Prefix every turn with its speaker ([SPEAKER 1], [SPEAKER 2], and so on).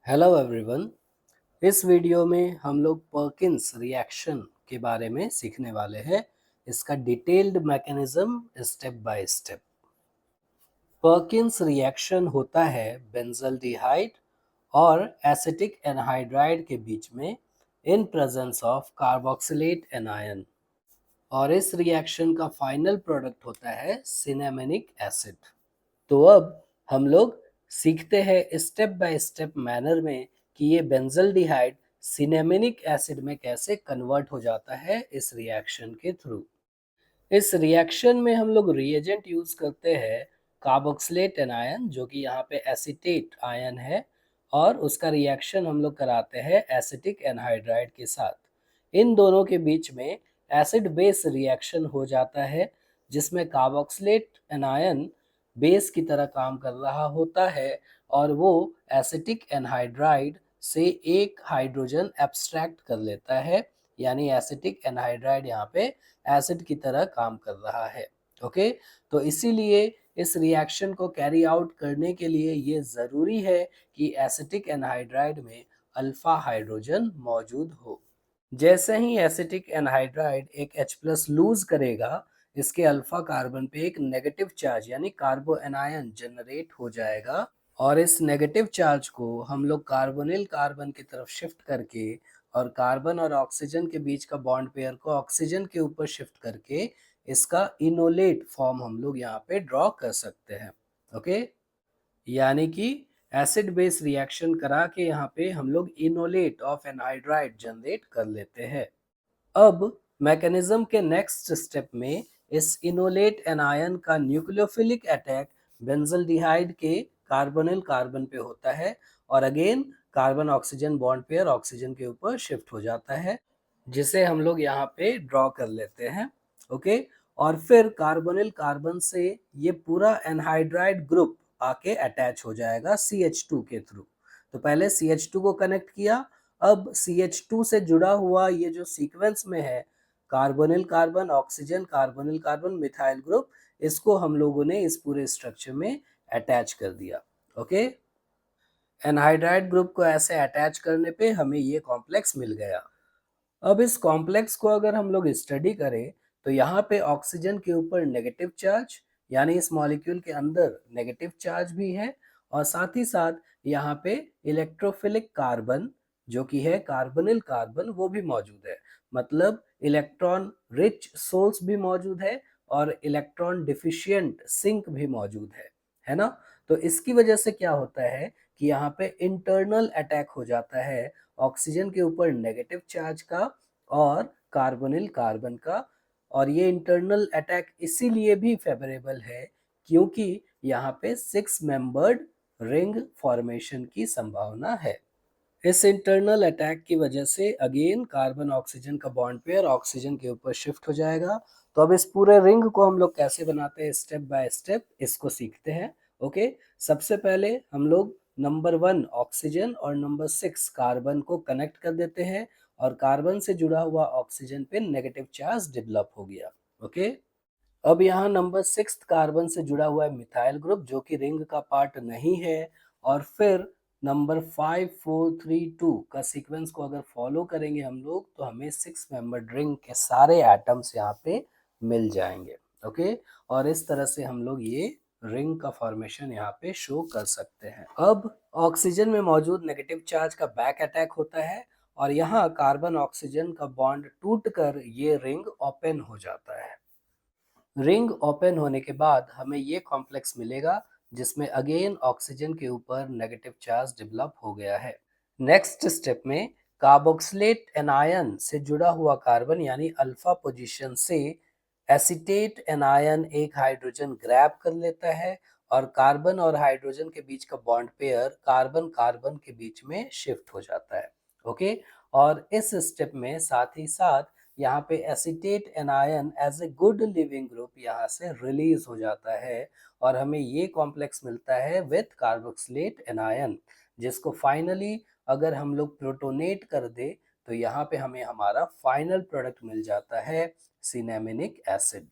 [SPEAKER 1] Hello everyone. इस video में हम लोग पर्किंस रिएक्शन के बारे में सीखने वाले हैं। इसका detailed mechanism step by step. Perkins reaction होता है बेंजल्डिहाइड और एसिटिक एनहाइड्राइड के बीच में in presence of carboxylate anion, और इस रिएक्शन का फाइनल प्रोडक्ट होता है सिनेमेनिक एसिड। तो अब हम लोग सीखते हैं स्टेप बाय स्टेप मैनर में कि ये बेंजल्डिहाइड सिनेमेनिक एसिड में कैसे कन्वर्ट हो जाता है इस रिएक्शन के थ्रू। इस रिएक्शन में हम लोग रिएजेंट यूज करते हैं कार्बोक्सिलेट एनायन, जो कि यहाँ पे एसीटेट आयन है, और उसका रिएक्शन हम लोग कराते हैं एसिटिक एनहाइड्राइड के साथ। इन दोनों के बीच में एसिड बेस रिएक्शन हो जाता है, जिसमें कार्बोक्सिलेट एनायन बेस की तरह काम कर रहा होता है, और वो एसिटिक एनहाइड्राइड से एक हाइड्रोजन एब्स्ट्रैक्ट कर लेता है, यानी एसिटिक एनहाइड्राइड यहाँ पे एसिड की तरह काम कर रहा है। ओके, तो इसीलिए इस रिएक्शन को कैरी आउट करने के लिए ये ज़रूरी है कि एसिटिक एनहाइड्राइड में अल्फा हाइड्रोजन मौजूद हो। जैसे ही एसिटिक एनहाइड्राइड एक H प्लस लूज करेगा, इसके अल्फा कार्बन पे एक नेगेटिव चार्ज यानी कार्बो एनायन जनरेट हो जाएगा, और इस नेगेटिव चार्ज को हम लोग कार्बोनिल कार्बन की तरफ शिफ्ट करके और कार्बन और ऑक्सीजन के बीच का बॉन्ड पेयर को ऑक्सीजन के ऊपर शिफ्ट करके इसका इनोलेट फॉर्म हम लोग यहाँ पे ड्रॉ कर सकते हैं। ओके, यानी कि एसिड बेस रिएक्शन करा के यहाँ पे हम लोग इनोलेट ऑफ एनहाइड्राइड जनरेट कर लेते हैं। अब मैकेनिज्म के नेक्स्ट स्टेप में इस इनोलेट एनायन का न्यूक्लियोफिलिक अटैक बेंजल्डिहाइड के कार्बोनिल कार्बन पे होता है, और again carbon oxygen bond pair oxygen के ऊपर शिफ्ट हो जाता है, जिसे हम लोग यहाँ पे ड्रॉ कर लेते हैं। ओके, और फिर कार्बोनिल कार्बन से ये पूरा एनहाइड्राइड ग्रुप आके अटैच हो जाएगा CH2 के थ्रू। तो पहले CH2 को कनेक्ट किया, अब CH2 से जुड़ा हुआ ये जो सीक्वेंस में है carbonyl carbon oxygen carbonyl carbon methyl group, इसको हम लोगों ने इस पूरे स्ट्रक्चर में अटैच कर दिया। ओके, एनहाइड्राइड ग्रुप को ऐसे अटैच करने पे हमें ये कॉम्प्लेक्स मिल गया। अब इस कॉम्प्लेक्स को अगर हम लोग स्टडी करें तो यहाँ पे ऑक्सीजन के ऊपर नेगेटिव चार्ज, यानी इस मॉलिक्यूल के अंदर नेगेटिव चार्ज भी है, और साथ ही साथ यहाँ पे इलेक्ट्रोफिलिक कार्बन जो कि है कार्बोनिल कार्बन वो भी मौजूद है। मतलब इलेक्ट्रॉन रिच सोल्स भी मौजूद है और इलेक्ट्रॉन डिफिशिएंट सिंक भी मौजूद है ना। तो इसकी वजह से क्या होता है कि यहाँ पे इंटरनल अटैक हो जाता है ऑक्सीजन के ऊपर नेगेटिव चार्ज का और कार्बोनिल कार्बन का, और ये इंटरनल अटैक इसीलिए भी फेवरेबल है क्योंकि यहाँ पे 6 मेंबर्ड रिंग फॉर्मेशन की संभावना है। इस इंटरनल अटैक की वजह से अगेन कार्बन ऑक्सीजन का बॉन्ड पेयर ऑक्सीजन के ऊपर शिफ्ट हो जाएगा। तो अब इस पूरे रिंग को हम लोग कैसे बनाते हैं स्टेप बाय स्टेप इसको सीखते हैं। ओके, सबसे पहले हम लोग नंबर 1 ऑक्सीजन और नंबर 6 कार्बन को कनेक्ट कर देते हैं, और कार्बन से जुड़ा हुआ ऑक्सीजन पे नेगेटिव चार्ज डेवलप हो गया। ओके, अब यहाँ नंबर 6 कार्बन से जुड़ा हुआ है मिथाइल ग्रुप जो कि रिंग का पार्ट नहीं है, और फिर नंबर 5 4 3 2 का सीक्वेंस को अगर फॉलो करेंगे हम लोग तो हमें 6 मेंबर्ड रिंग के सारे एटम्स यहाँ पे मिल जाएंगे। ओके, और इस तरह से हम लोग ये रिंग का फॉर्मेशन यहाँ पे शो कर सकते हैं। अब ऑक्सीजन में मौजूद नेगेटिव चार्ज का बैक अटैक होता है, और यहाँ कार्बन ऑक्सीजन का बॉन्ड टूटकर ये रिंग ओपन हो जाता है। रिंग ओपन होने के बाद हमें ये कॉम्प्लेक्स मिलेगा जिसमें अगेन ऑक्सीजन के ऊपर नेगेटिव चार्ज डेवलप हो गया है। नेक्स्ट स्टेप में कार्बोक्सिलेट एनायन से जुड़ा हुआ कार्बन यानी अल्फा पोजीशन से एसीटेट एनायन एक हाइड्रोजन ग्रैब कर लेता है, और कार्बन और हाइड्रोजन के बीच का बॉन्ड पेयर कार्बन कार्बन के बीच में शिफ्ट हो जाता है। ओके, और इस स्टेप में साथ ही साथ यहाँ पे acetate anion as a good leaving group यहाँ से रिलीज हो जाता है, और हमें ये कॉम्प्लेक्स मिलता है विथ कार्बोक्सिलेट एनायन, जिसको फाइनली अगर हम लोग प्रोटोनेट कर दे तो यहाँ पे हमें हमारा फाइनल प्रोडक्ट मिल जाता है सिनेमेनिक एसिड।